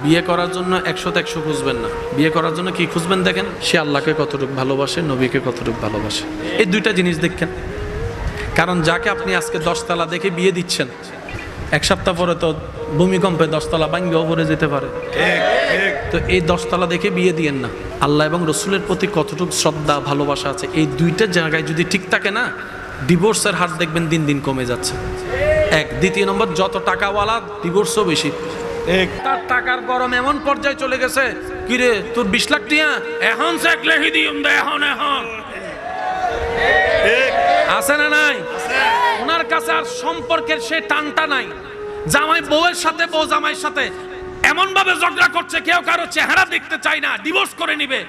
বিয়ে করার জন্য 100-তে 100 খুঁজবেন না। বিয়ে করার জন্য কি খুঁজবেন দেখেন, সে আল্লাহকে কতটুকু ভালোবাসে, নবীকে কতটুকু ভালোবাসে, এই দুইটা জিনিস দেখেন। কারণ যাকে আপনি আজকে 10 তলা দেখে বিয়ে দিচ্ছেন, এক সপ্তাহ পরে তো ভূমিকম্পে 10 তলা ভাঙ্গেও পড়ে যেতে পারে। তো এই 10 তলা দেখে বিয়ে দিয়েন না। আল্লাহ এবং রসুলের প্রতি কতটুকু শ্রদ্ধা ভালোবাসা আছে, এই দুইটা জায়গায় যদি ঠিক থাকে না, ডিভোর্সের হার দেখবেন দিন দিন কমে যাচ্ছে। এক। দ্বিতীয় নম্বর, যত টাকাওয়ালা ডিভোর্সও বেশি। তার টাকার গরম এমন পর্যায়ে চলে গেছে, কিরে তোর 20 লাখ টিয়া এখন চেক লিখি দিম দে, এখন আছে না নাই? ওনার কাছে আর সম্পর্কের সে টানটা নাই। জামাই বউয়ের সাথে, বউ জামাইয়ের সাথে এমন ভাবে ঝগড়া করছে, কেউ কারো চেহারা দেখতে চায় না, ডিভোর্স করে নিবে।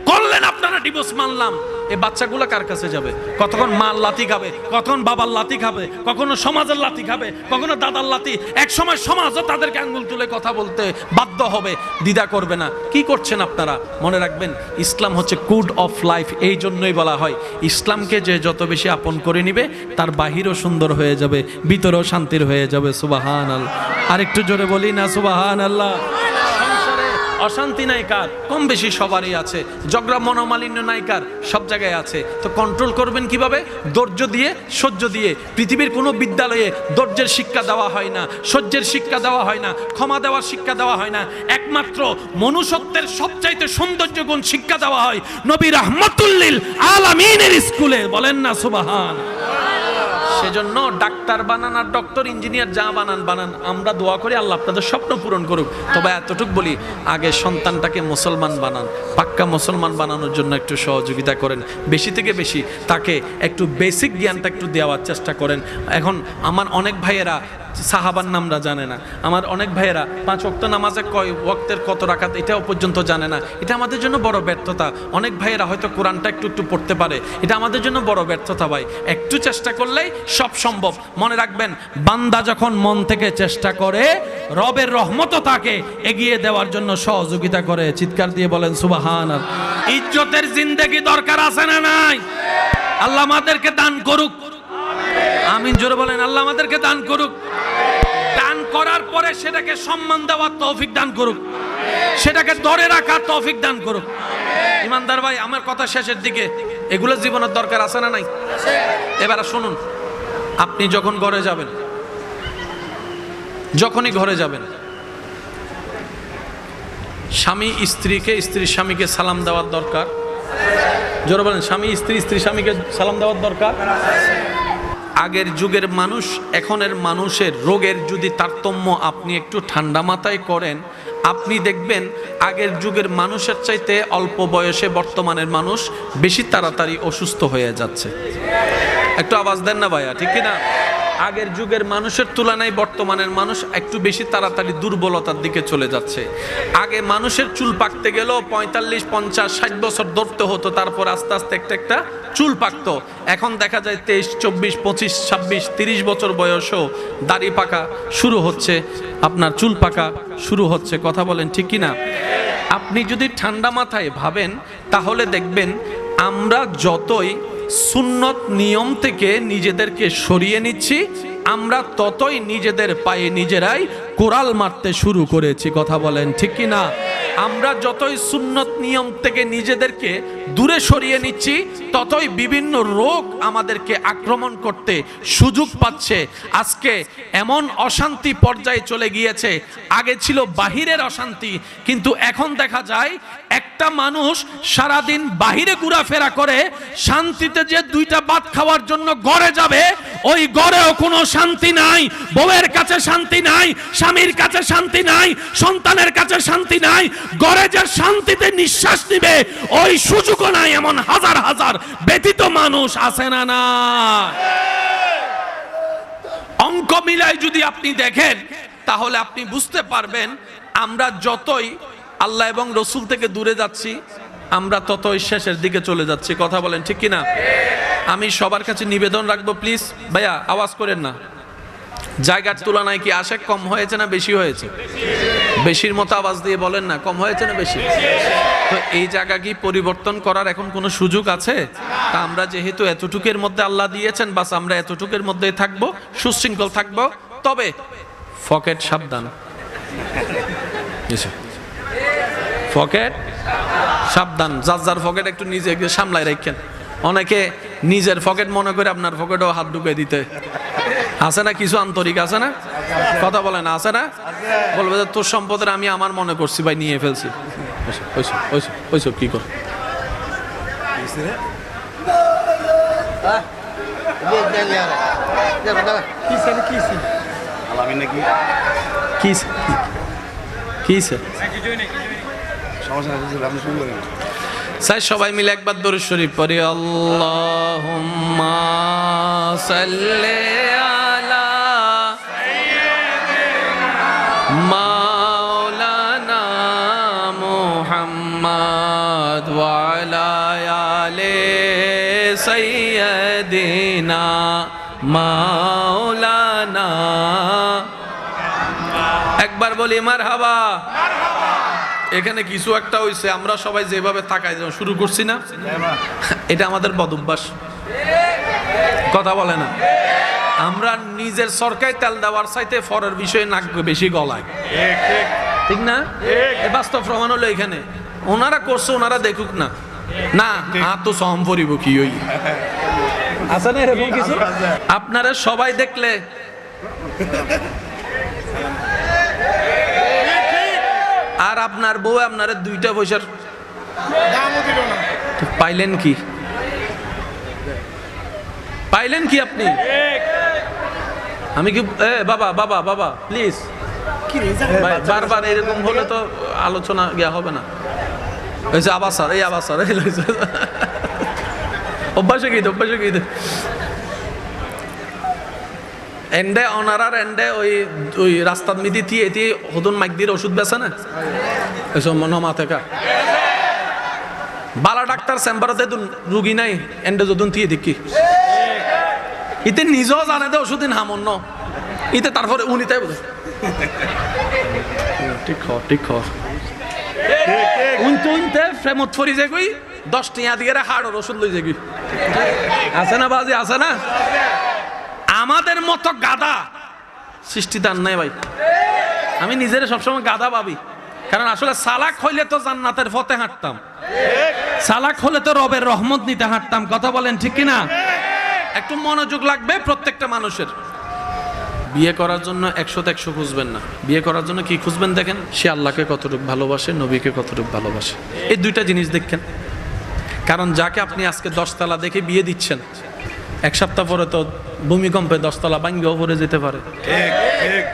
করলেন আপনারা ডিভোর্স, মানলাম। এই বাচ্চাগুলো কার কাছে যাবে? কতক্ষণ মার লাথি খাবে, কখন বাবার লাথি খাবে, কখনো সমাজের লাথি খাবে, কখনো দাদার লাথি। এক সময় সমাজও তাদেরকে আঙ্গুল তুলে কথা বলতে বাধ্য হবে, দ্বিধা করবে না। কি করছেন আপনারা? মনে রাখবেন, ইসলাম হচ্ছে কোড অফ লাইফ। এই জন্যই বলা হয়, ইসলামকে যে যত বেশি আপন করে নিবে, তার বাহিরও সুন্দর হয়ে যাবে, ভিতরেও শান্তির হয়ে যাবে। সুবহানাল্লাহ। আরেকটু জোরে বলি না সুবহানাল্লাহ। অশান্তি নাই কার? কম বেশি সবারই আছে। ঝগড়া মনোমালিন্য নাই কার? সব জায়গায় আছে। তো কন্ট্রোল করবেন কিভাবে? ধৈর্য দিয়ে, সহ্য দিয়ে। পৃথিবীর কোনো বিদ্যালয়ে ধৈর্যের শিক্ষা দেওয়া হয় না, সহ্যের শিক্ষা দেওয়া হয় না, ক্ষমা দেওয়ার শিক্ষা দেওয়া হয় না। একমাত্র মনুষ্যত্বের সবচাইতে সৌন্দর্য গুণ শিক্ষা দেওয়া হয় নবী রাহমাতুল লিল আলামিনের স্কুলে। বলেন না সুবহান। সেজন্য ডাক্তার বানান আর ডক্টর ইঞ্জিনিয়ার যা বানান বানান, আমরা দোয়া করি আল্লাহ আপনাদের স্বপ্ন পূরণ করুক। তবে এতটুক বলি, আগে সন্তানটাকে মুসলমান বানান, পাক্কা মুসলমান বানানোর জন্য একটু সহযোগিতা করেন। বেশি থেকে বেশি তাকে একটু বেসিক জ্ঞানটা একটু দেওয়ার চেষ্টা করেন। এখন আমার অনেক ভাইয়েরা সাহাবার নামরা জানে না, আমার অনেক ভাইয়েরা 5 ওয়াক্ত নামাজে কয় ওয়াক্তের কত রাকাত এটাও পর্যন্ত জানে না। এটা আমাদের জন্য বড় ব্যর্থতা। অনেক ভাইয়েরা হয়তো কোরআনটা একটু একটু পড়তে পারে, এটা আমাদের জন্য বড় ব্যর্থতা ভাই। একটু চেষ্টা করলেই সব সম্ভব। মনে রাখবেন, বান্দা যখন মন থেকে চেষ্টা করে, রবের রহমতও তাকে এগিয়ে দেওয়ার জন্য সহযোগিতা করে। চিৎকার দিয়ে বলেন সুবহানাল্লাহ। ইজ্জতের জিন্দেগি দরকার আছে না নাই? আল্লাহ আমাদেরকে দান করুক। আমিন জোরে বলেন। আল্লাহ আমাদেরকে দান করুক। দান করার পরে সেটাকে সম্মান দেওয়ার তৌফিক দান করুক, সেটাকে ধরে রাখার তৌফিক দান করুক। ইমানদার ভাই, আমার কথা শেষের দিকে, এগুলো জীবনের দরকার আছে না নাই? এবারে শুনুন, আপনি যখন ঘরে যাবেন, যখনই ঘরে যাবেন, স্বামী স্ত্রীকে, স্ত্রী স্বামীকে সালাম দেওয়ার দরকার। জোরে বলেন, স্বামী স্ত্রী, স্ত্রী স্বামীকে সালাম দেওয়ার দরকার। আগের যুগের মানুষ এখনের মানুষের রোগের যদি তারতম্য আপনি একটু ঠান্ডা মাথায় করেন, আপনি দেখবেন আগের যুগের মানুষের চাইতে অল্প বয়সে বর্তমানের মানুষ বেশি তাড়াতাড়ি অসুস্থ হয়ে যাচ্ছে। একটু আওয়াজ দেন না ভাইয়া, ঠিক কিনা? আগের যুগের মানুষের তুলনায় বর্তমানের মানুষ একটু বেশি তাড়াতাড়ি দুর্বলতার দিকে চলে যাচ্ছে। আগে মানুষের চুল পাকতে গেলেও 45, 50, 60 বছর ধরতে হতো, তারপর আস্তে আস্তে একটা একটা চুল পাকতো। এখন দেখা যায় 23, 24, 25, 26, 30 বছর বয়সেও দাড়ি পাকা শুরু হচ্ছে, আপনার চুল পাকা শুরু হচ্ছে। কথা বলেন ঠিক কিনা? আপনি যদি ঠান্ডা মাথায় ভাবেন, তাহলে দেখবেন আমরা যতই সুন্নত নিয়ম থেকে নিজেদেরকে সরিয়ে নিচ্ছি, আমরা ততই নিজেদের পায়ে নিজেরাই কোরাল মারতে শুরু করেছি। কথা বলেন ঠিক কিনা? আমরা যতই সুন্নত নিয়ম থেকে নিজেদেরকে দূরে সরিয়ে নিচ্ছি, ততই বিভিন্ন রোগ আমাদেরকে আক্রমণ করতে সুযোগ পাচ্ছে। আজকে এমন অশান্তি পর্যায়ে চলে গিয়েছে, আগে ছিল বাহিরের অশান্তি, কিন্তু এখন দেখা যায় একটা মানুষ সারাদিন বাহিরে ঘোরাফেরা করে, শান্তিতে যে 2টা ভাত খাওয়ার জন্য ঘরে যাবে, ওই ঘরেও কোনো শান্তি নাই। বউয়ের কাছে শান্তি নাই, স্বামীর কাছে শান্তি নাই, সন্তানের কাছে শান্তি নাই। ঘরে যে শান্তিতে নিঃশ্বাস নিবে ওই সুযোগও নাই। এমন হাজার হাজার ব্যতীত মানুষ আছে না না? অঙ্ক মিলাই যদি আপনি দেখেন, তাহলে আপনি বুঝতে পারবেন আমরা যতই আল্লাহ এবং রসুল থেকে দূরে যাচ্ছি, আমরা ততই শেষের দিকে চলে যাচ্ছি। কথা বলেন ঠিক কিনা? আমি সবার কাছে নিবেদন রাখবো, প্লিজ ভাইয়া আওয়াজ করেন না। জায়গার তুলনায় কি আশা কম হয়েছে না বেশি হয়েছে? বেশির মতো আওয়াজ দিয়ে বলেন না, কম হয়েছে না বেশি? তো এই জায়গা কি পরিবর্তন করার এখন কোনো সুযোগ আছে? তা আমরা যেহেতু এতটুকের মধ্যে আল্লাহ দিয়েছেন, বাস আমরা এতটুকের মধ্যেই থাকবো, সুশৃঙ্খল থাকবো। তবে পকেট সাবধান। পকেট সাবধান, যার যার পকেট একটু নিজে সামলায় রাখেন। অনেকে নিজের পকেট মনে করে আপনার পকেটেও হাত ঢুকে দিতে আছে না, কিছু আন্তরিক আছে না, কথা বলে না, আছে না, বলবে যে তোর সম্পদের আমি আমার মনে করছি ভাই নিয়ে ফেলছি। ওইসব কি কর স্যার সবাই মিলে একবার দরুদ শরীফ পড়ি। আল্লাহুম্মা সাল্লি আলা মাওলানা মুহাম্মদ ওয়া আলা আলি সাইয়্যিদিনা মাওলানা। একবার বলি মারহাবা। এখানে কিছু একটা হইছে, আমরা সবাই যেভাবে তাকাই শুরু করছি না, এটা আমাদের বদভ্যাস, কথা বলে না। আমরা নিজের সরকারি তেল দেওয়ার চাইতে ফরের বিষয়ে নাক বেশি গলায়, ঠিক না? বাস্তব প্রমাণ হলো এখানে, ওনারা করছে ওনারা দেখুক না, না তো সহম পরিব কি ওই আছে না এরকম কিছু? আপনারা সবাই দেখলে আর আপনার বউ আপনারা 2টা পয়সার পাইলেন কি? পাইলেন কি আপনি? আমি কি বাবা বাবা বাবা প্লিজ, বারবার এরকম হলে তো আলোচনা গিয়া হবে না। ওই যে আবার স্যার, এই আবার স্যার, অভ্যাসে গিয়ে এন্ডে অনারার এন্ডে ওই রাস্তার মিদি দিয়ে হদন মাইক দিয়ে ওষুধ বেছে না, এসব মনোমা থেকে বালা ডাক্তার চেম্বারতে রুগী নাই এন্ডে যদুন দিয়ে দেখি ইতে নিজেও জানে দে ওষুধ দিন হামন্য ইতে তারপরে উনি তাই বোধ ঠিক উনতে প্রেমত ফরি যে গই 10 টিয়া দিয়ে হাড়ের ওষুধ লই যাবি, আছে না বাজি, আছে না? আমাদের মতো গাধা সৃষ্টিদান নাই ভাই। আমি নিজের সবসময় গাধা ভাবি, কারণ আসলে সালাক হইলে তো জান্নাতের পথে হাঁটতাম, সালাক হলে তো রবের রহমত নিতে হাঁটতাম, কথা বলেন ঠিক কিনা? একটু মনোযোগ লাগবে প্রত্যেকটা মানুষের। বিয়ে করার জন্য 100তে 100 খুঁজবেন না, বিয়ে করার জন্য কি খুঁজবেন দেখেন, সে আল্লাহকে কতটুকু ভালোবাসে, নবীকে কতটুকু ভালোবাসে, এই 2টা জিনিস দেখেন। কারণ যাকে আপনি আজকে 10 তলা দেখে বিয়ে দিচ্ছেন, 1 সপ্তাহ পরে তো ভূমিকম্পে 10 তলা ভাঙ্গেও পড়ে যেতে পারে,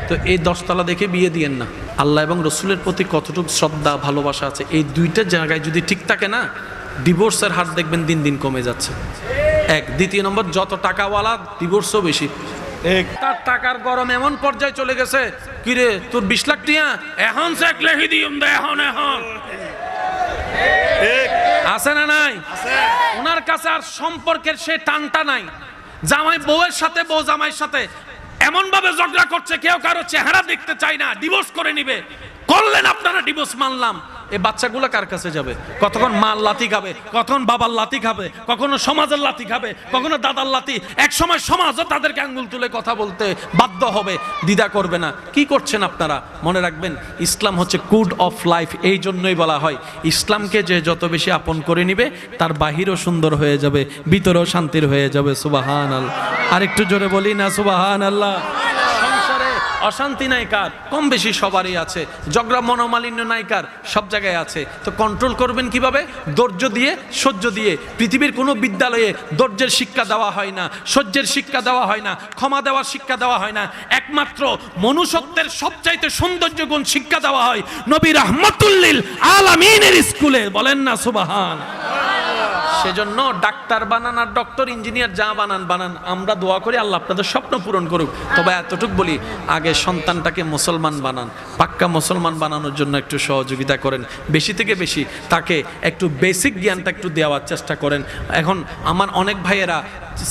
তো এই 10 তলা দেখে বিয়ে দিয়েন না। আল্লাহ এবং রসুলের প্রতি কতটুকু শ্রদ্ধা ভালোবাসা আছে, এই 2টা জায়গায় যদি ঠিক থাকে না, ডিভোর্সের হার দেখবেন দিন দিন কমে যাচ্ছে। 1, 2 নম্বর, যত টাকাওয়ালা ডিভোর্সও বেশি। তার টাকার গরম এমন পর্যায়ে চলে গেছে, কিরে তোর 20 লাখ টিয়া এখন চেক লেখি দিম দে, এখন আছে না নাই? ওনার কাছে আর সম্পর্কের সে টানটা নাই। জামাই বউয়ের সাথে, বউ জামাইয়ের সাথে এমন ভাবে ঝগড়া করছে, কেউ কারো চেহারা দেখতে চায় না, ডিভোর্স করে নিবে। করলেন আপনারা ডিভোর্স, মানলাম, এই বাচ্চাগুলো কার কাছে যাবে? কতক্ষণ মার লাথি খাবে, কতক্ষণ বাবার লাথি খাবে, কখনো সমাজের লাথি খাবে, কখনো দাদার লাথি। এক সময় সমাজও তাদেরকে আঙ্গুল তুলে কথা বলতে বাধ্য হবে, দ্বিধা করবে না। কি করছেন আপনারা? মনে রাখবেন, ইসলাম হচ্ছে কোড অফ লাইফ। এই জন্যই বলা হয়, ইসলামকে যে যত বেশি আপন করে নিবে, তার বাহিরও সুন্দর হয়ে যাবে, ভিতরেও শান্তির হয়ে যাবে। সুবহানাল্লাহ। আর একটু জোরে বলি না সুবহানাল্লাহ। অশান্তি নাই কার? কম বেশি সবারই আছে। ঝগড়া মনোমালিন্য নাই কার? সব জায়গায় আছে। তো কন্ট্রোল করবেন কিভাবে? ধৈর্য দিয়ে, সহ্য দিয়ে। পৃথিবীর কোনো বিদ্যালয়ে ধৈর্যের শিক্ষা দেওয়া হয় না, সহ্যের শিক্ষা দেওয়া হয় না, ক্ষমা দেওয়ার শিক্ষা দেওয়া হয় না। একমাত্র মনুষ্যত্বের সবচাইতে সৌন্দর্য গুণ শিক্ষা দেওয়া হয় নবী রাহমাতুল লিল আলামিনের স্কুলে। বলেন না সুবহান। সেজন্য ডাক্তার বানান আর ডক্টর ইঞ্জিনিয়ার যা বানান, আমরা দোয়া করি আল্লাহ আপনাদের স্বপ্ন পূরণ করুক। তবে এতটুকু বলি, আগে সন্তানটাকে মুসলমান বানান, পাক্কা মুসলমান বানানোর জন্য একটু সহযোগিতা করেন। বেশি থেকে বেশি তাকে একটু বেসিক জ্ঞানটা একটু দেওয়ার চেষ্টা করেন। এখন আমার অনেক ভাইয়েরা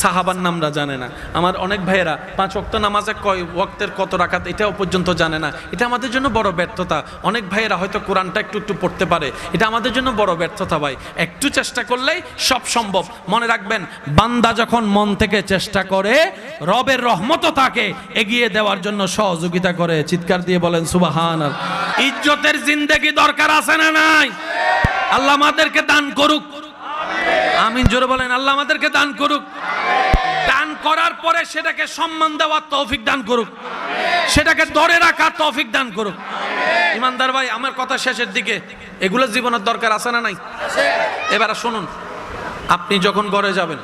সাহাবার নামরা জানে না। আমার অনেক ভাইয়েরা 5 ওয়াক্ত নামাজে কয় ওয়াক্তের কত রাকাত এটাও পর্যন্ত জানে না। এটা আমাদের জন্য বড় ব্যর্থতা। অনেক ভাইয়েরা হয়তো কোরআনটা একটু একটু পড়তে পারে, এটা আমাদের জন্য বড় ব্যর্থতা ভাই। একটু চেষ্টা করলেই সব সম্ভব। মনে রাখবেন, বান্দা যখন মন থেকে চেষ্টা করে, রবের রহমতও তাকে এগিয়ে দেওয়ার জন্য সহযোগিতা করে। চিৎকার দিয়ে বলেন সুবহানাল্লাহ। ইজ্জতের জিন্দেগি দরকার আছে না নাই? আল্লাহ আমাদেরকে দান করুক, আমিন জোরে বলেন। আল্লাহ আমাদেরকে দান করুক, দান করার পরে সেটাকে সম্মান দেওয়ার তৌফিক দান করুক, সেটাকে ধরে রাখার তৌফিক দান করুক। ইমানদার ভাই, আমার কথা শেষের দিকে, এগুলো জীবনের দরকার আছে না নাই? এবার শুনুন, আপনি যখন ঘরে যাবেন,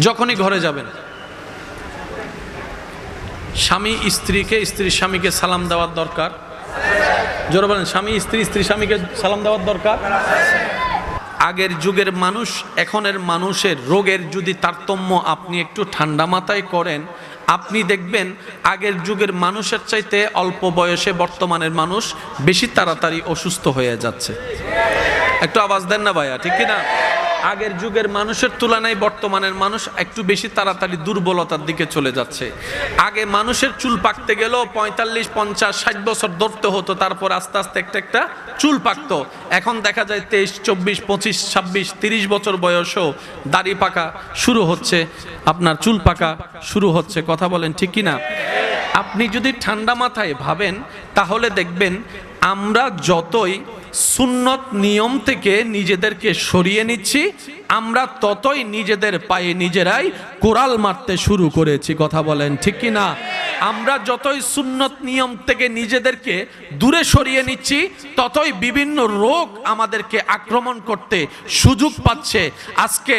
যখনই ঘরে যাবেন, স্বামী স্ত্রীকে, স্ত্রী স্বামীকে সালাম দেওয়ার দরকার। জোরে বলেন, স্বামী স্ত্রী, স্ত্রী স্বামীকে সালাম দেওয়ার দরকার। আগের যুগের মানুষ এখনের মানুষের রোগের যদি তারতম্য আপনি একটু ঠান্ডা মাথায় করেন, আপনি দেখবেন আগের যুগের মানুষের চাইতে অল্প বয়সে বর্তমানের মানুষ বেশি তাড়াতাড়ি অসুস্থ হয়ে যাচ্ছে। একটু আওয়াজ দেন না ভাইয়া, ঠিক কিনা? আগের যুগের মানুষের তুলনায় বর্তমানের মানুষ একটু বেশি তাড়াতাড়ি দুর্বলতার দিকে চলে যাচ্ছে। আগে মানুষের চুল পাকতে গেলেও 45, 50, 60 বছর ধরতে হতো, তারপর আস্তে আস্তে একটা একটা চুল পাকতো। এখন দেখা যায় 23, 24, 25, 26, 30 বছর বয়সেও দাড়ি পাকা শুরু হচ্ছে, আপনার চুল পাকা শুরু হচ্ছে। কথা বলেন ঠিক কিনা? আপনি যদি ঠান্ডা মাথায় ভাবেন, তাহলে দেখবেন আমরা যতই সুন্নত নিয়ম থেকে নিজেদেরকে সরিয়ে নিচ্ছি, আমরা ততই নিজেদের পায়ে নিজেরাই কোরাল মারতে শুরু করেছি। কথা বলেন ঠিক কি না? আমরা যতই সুন্নত নিয়ম থেকে নিজেদেরকে দূরে সরিয়ে নিচ্ছি, ততই বিভিন্ন রোগ আমাদেরকে আক্রমণ করতে সুযোগ পাচ্ছে। আজকে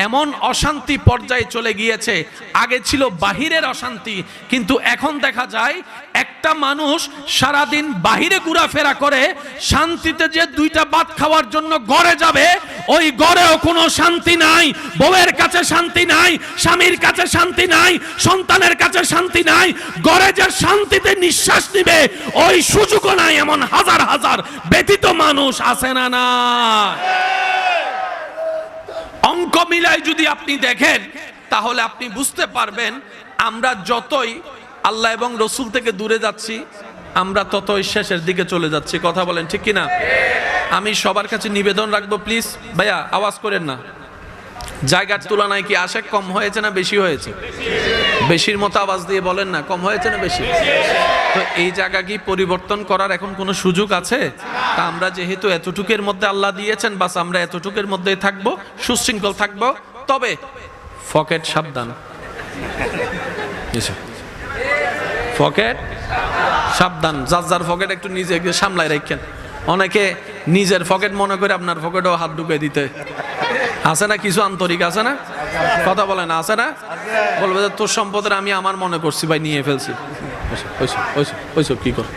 এমন অশান্তি পর্যায়ে চলে গিয়েছে, আগে ছিল বাহিরের অশান্তি, কিন্তু এখন দেখা যায় একটা মানুষ সারাদিন বাহিরে ঘোরাফেরা করে, শান্তিতে যে 2টা ভাত খাওয়ার জন্য ঘরে যাবে, ওই ঘরেও কোনো শান্তি নাই। বউয়ের কাছে শান্তি নাই, স্বামীর কাছে শান্তি নাই, সন্তানের কাছে শান্তি নাই। ঘরে যে শান্তিতে নিঃশ্বাস নিবে ওই সুযোগও নাই। এমন হাজার হাজার ব্যতীত মানুষ আছে না না? অঙ্ক মিলাই যদি আপনি দেখেন, তাহলে আপনি বুঝতে পারবেন আমরা যতই আল্লাহ এবং রসুল থেকে দূরে যাচ্ছি, আমরা ততই শেষের দিকে চলে যাচ্ছি। কথা বলেন ঠিক কিনা? আমি সবার কাছে নিবেদন রাখবো, প্লিজ ভাইয়া আওয়াজ করেন না। জায়গার তুলনায় কি আশেক কম হয়েছে না বেশি হয়েছে? বেশির মতো আওয়াজ দিয়ে বলেন না, কম হয়েছে না বেশি? তো এই জায়গা কি পরিবর্তন করার এখন কোনো সুযোগ আছে? তা আমরা যেহেতু এতটুকের মধ্যে আল্লাহ দিয়েছেন, বাস আমরা এতটুকের মধ্যেই থাকবো, সুশৃঙ্খল থাকবো। তবে পকেট সাবধান, পকেট সাবধান। যার যার পকেট একটু নিজে সামলাই রাখেন। অনেকে নিজের পকেট মনে করে আপনার পকেটেও হাত ঢুকে দিতে আছে না? কিছু আন্তরিক আছে না? কথা বলে না, আছে না? বলবে যে তোর সম্পদের আমি আমার মনে করছি ভাই, নিয়ে ফেলছি। ওইসব কি কর?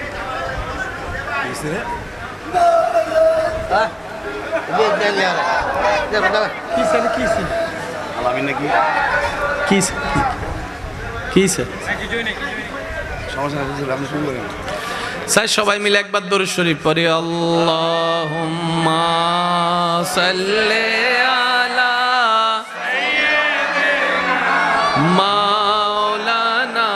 স্যার সবাই মিলে একবার দরুদ শরীফ পড়ি। আল্লাহুম্মা সাল্লি আলা মাওলানা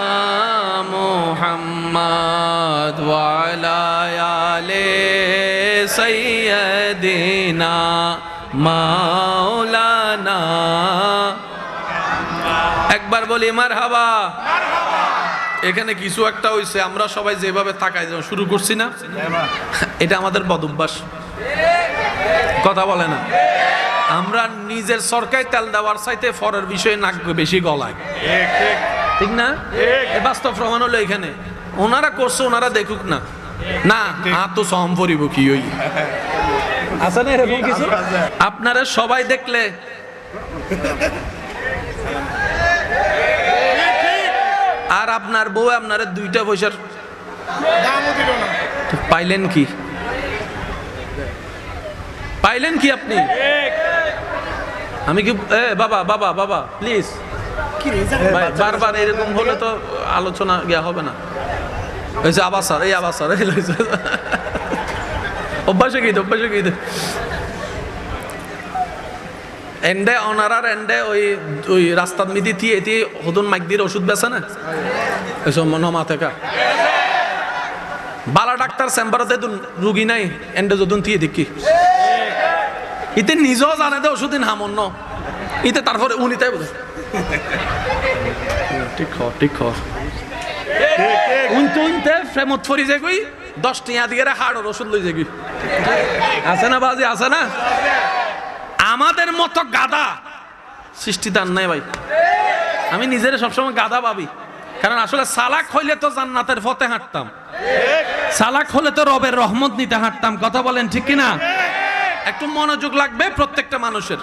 মুহাম্মদ ওয়া আলা আলি সাইয়্যিদিনা মাওলানা। একবার বলি মারহাবা। এখানে কিছু একটা হইছে, আমরা সবাই যেভাবে তাকাই শুরু করছি না, এটা আমাদের বদ অভ্যাস। কথা বলে না? আমরা নিজের সরকারি তেল দেওয়ার চাইতে ফরের বিষয়ে নাক বেশি গলায়, ঠিক না? বাস্তব প্রমাণ হলো এখানে। ওনারা করছে, ওনারা দেখুক না। না তো সহম পরিব কি ওই আছে না এরকম কিছু? আপনারা সবাই দেখলে আর আপনার বউ আপনার 2টা পয়সার পাইলেন কি? পাইলেন কি আপনি? আমি কি বাবা বাবা বাবা প্লিজ, বারবার এরকম হলে তো আলোচনা গিয়া হবে না। আবার স্যার, এই আবার স্যার, অভ্যাসে গিয়ে এন্ডে অনারার এন্ডে ওই রাস্তার মিদি এটি হদুন মাইক দিয়ে ওষুধ বেছে না এসব নমা থেকে বালা ডাক্তার চেম্বারতে রুগী নাই এন্ডে যদুন দিয়ে দেখি ইতে নিজেও জানে দে ওষুধ হামন্য ইতে তারপরে উনি তাই বোঝে ঠিক উনতে প্রেমত ফরি যে কই 10 টিয়া দিকে হাড়ের ওষুধ লই যাবি আছে না বাজি আছে না আমাদের মতো গাদা সৃষ্টিদান নাই ভাই আমি নিজের সবসময় গাদা ভাবি কারণ আসলে সালাক হইলে তো জান্নাতের পথে হাঁটতাম সালাক হলে তো রবের রহমত নিতে হাঁটতাম কথা বলেন ঠিক কিনা একটু মনোযোগ লাগবে প্রত্যেকটা মানুষের